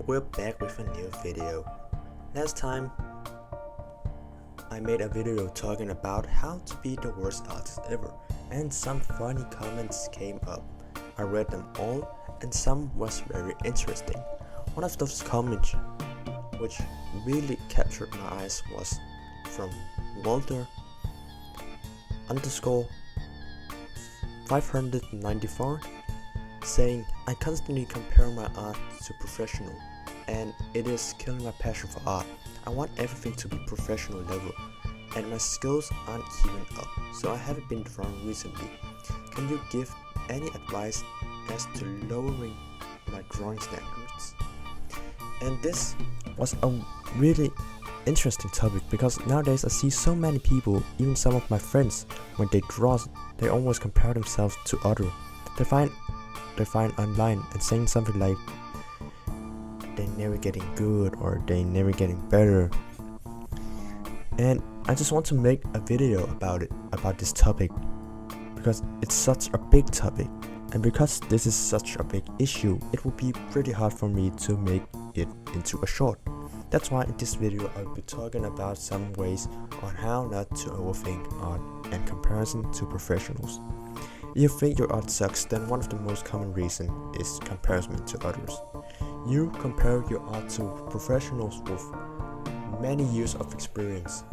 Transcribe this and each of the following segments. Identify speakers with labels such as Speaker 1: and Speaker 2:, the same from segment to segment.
Speaker 1: we're back with a new video. Last time I made a video talking about how to be the worst artist ever, and some funny comments came up. I read them all and some was very interesting. One of those comments which really captured my eyes was from Walter underscore 594 saying, I constantly compare my art to professional and it is killing my passion for art. I want everything to be professional level and my skills aren't keeping up, so I haven't been drawing recently. Can you give any advice as to lowering my drawing standards? And this was a really interesting topic because nowadays I see so many people, even some of my friends, when they draw, they always compare themselves to others. They find online and saying something like they never getting good or they never getting better. And I just want to make a video about this topic because it's such a big topic, and because this is such a big issue, it will be pretty hard for me to make it into a short. That's why in this video I'll be talking about some ways on how not to overthink art and comparison to professionals. If you think your art sucks, then one of the most common reasons is comparison to others. You compare your art to professionals with many years of experience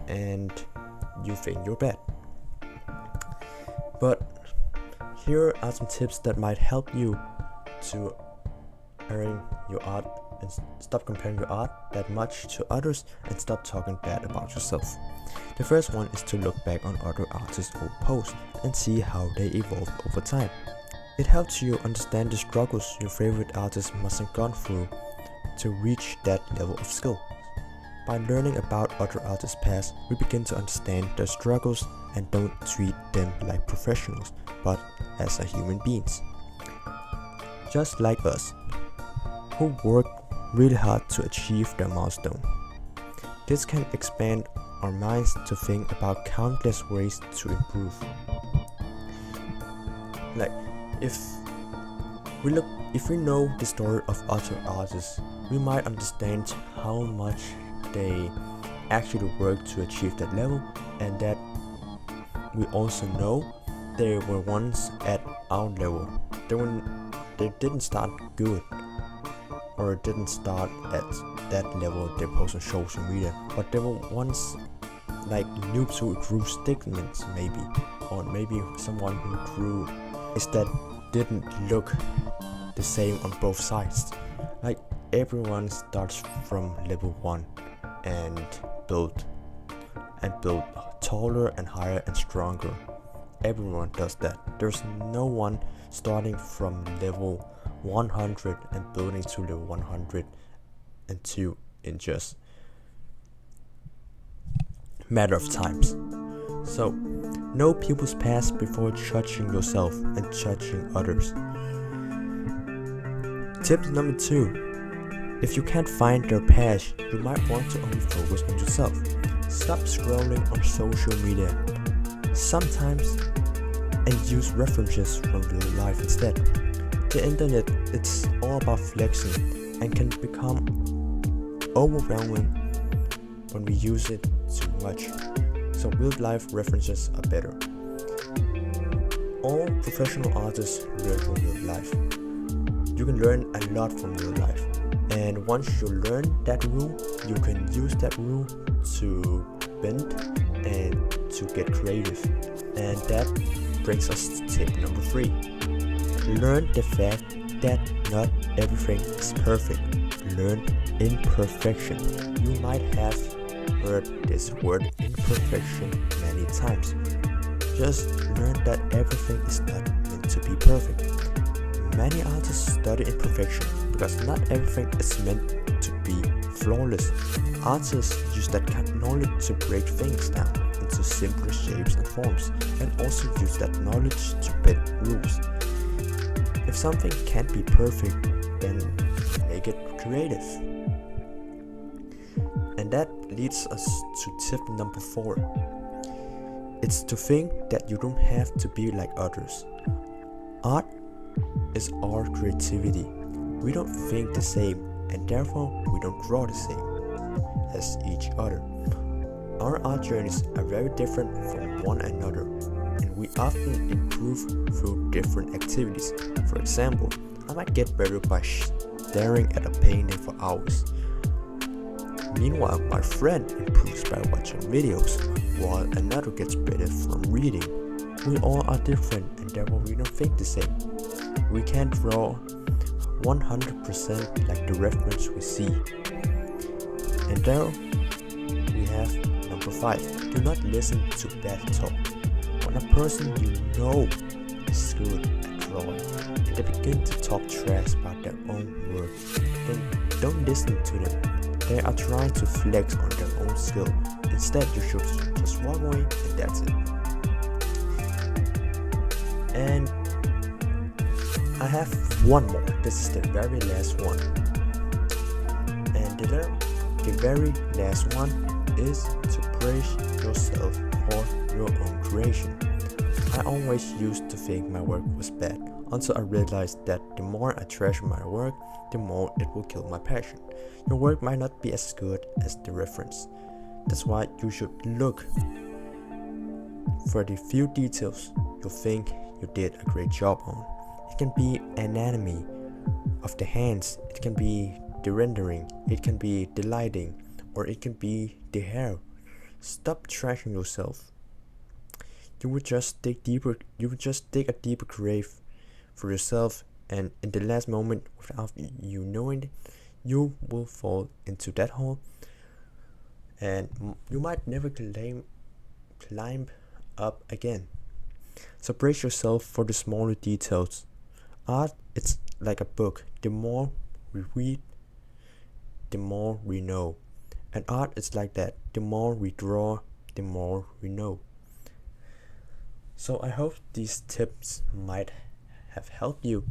Speaker 1: and you think you're bad. But here are some tips that might help you to earn your art and stop comparing your art that much to others and stop talking bad about yourself. The first one is to look back on other artists' old posts and see how they evolved over time. It helps you understand the struggles your favorite artist must have gone through to reach that level of skill. By learning about other artists' past, we begin to understand their struggles and don't treat them like professionals, but as human beings, just like us, who work really hard to achieve their milestone. This can expand our minds to think about countless ways to improve. Like, if we know the story of other artists, we might understand how much they actually work to achieve that level, and that we also know they were once at our level. They didn't start good or didn't start at that level they post on social media, but they were once like noobs who drew statements maybe, or maybe someone who drew is that didn't look the same on both sides. Like, everyone starts from level 1 and build taller and higher and stronger. Everyone does that. There's no one starting from level 100 and building to level 102 in just matter of times. So know people's past before judging yourself and judging others. Tip number 2: if you can't find their past, you might want to only focus on yourself. Stop scrolling on social media sometimes and use references from real life instead. The internet, it's all about flexing and can become overwhelming when we use it too much. So real life references are better. All professional artists learn from real life. You can learn a lot from real life, and once you learn that rule, you can use that rule to bend and to get creative. And that brings us to tip number 3. Learn the fact that not everything is perfect. Learn imperfection. You might have heard this word imperfection many times. Just learn that everything is not meant to be perfect. Many artists study imperfection because not everything is meant to be flawless. Artists use that knowledge to break things down into simpler shapes and forms, and also use that knowledge to bend rules. If something can't be perfect, then make it creative. And that leads us to tip number 4. It's to think that you don't have to be like others. Art is our creativity. We don't think the same, and therefore we don't draw the same as each other. Our art journeys are very different from one another, and we often improve through different activities. For example, I might get better by staring at a painting for hours. Meanwhile, my friend improves by watching videos, while another gets better from reading. We all are different, and therefore we don't think the same. We can't draw 100% like the reference we see. And there we have number 5. Do not listen to bad talk. When a person you know is good at drawing and they begin to talk trash about their own work, then don't listen to them. They are trying to flex on their own skill. Instead, you should just walk away and that's it. And I have one more. This is the very last one. And the very last one is to praise yourself for your own creation. I always used to think my work was bad, until I realized that the more I treasure my work, the more it will kill my passion. Your work might not be as good as the reference. That's why you should look for the few details you think you did a great job on. It can be anatomy of the hands, it can be the rendering, it can be the lighting, or it can be the hair. Stop trashing yourself. You would just dig a deeper grave for yourself, and in the last moment, without you knowing it, you will fall into that hole, and you might never climb up again. So brace yourself for the smaller details. Art, it's like a book. The more we read, the more we know. And art is like that. The more we draw, the more we know. So I hope these tips might have helped you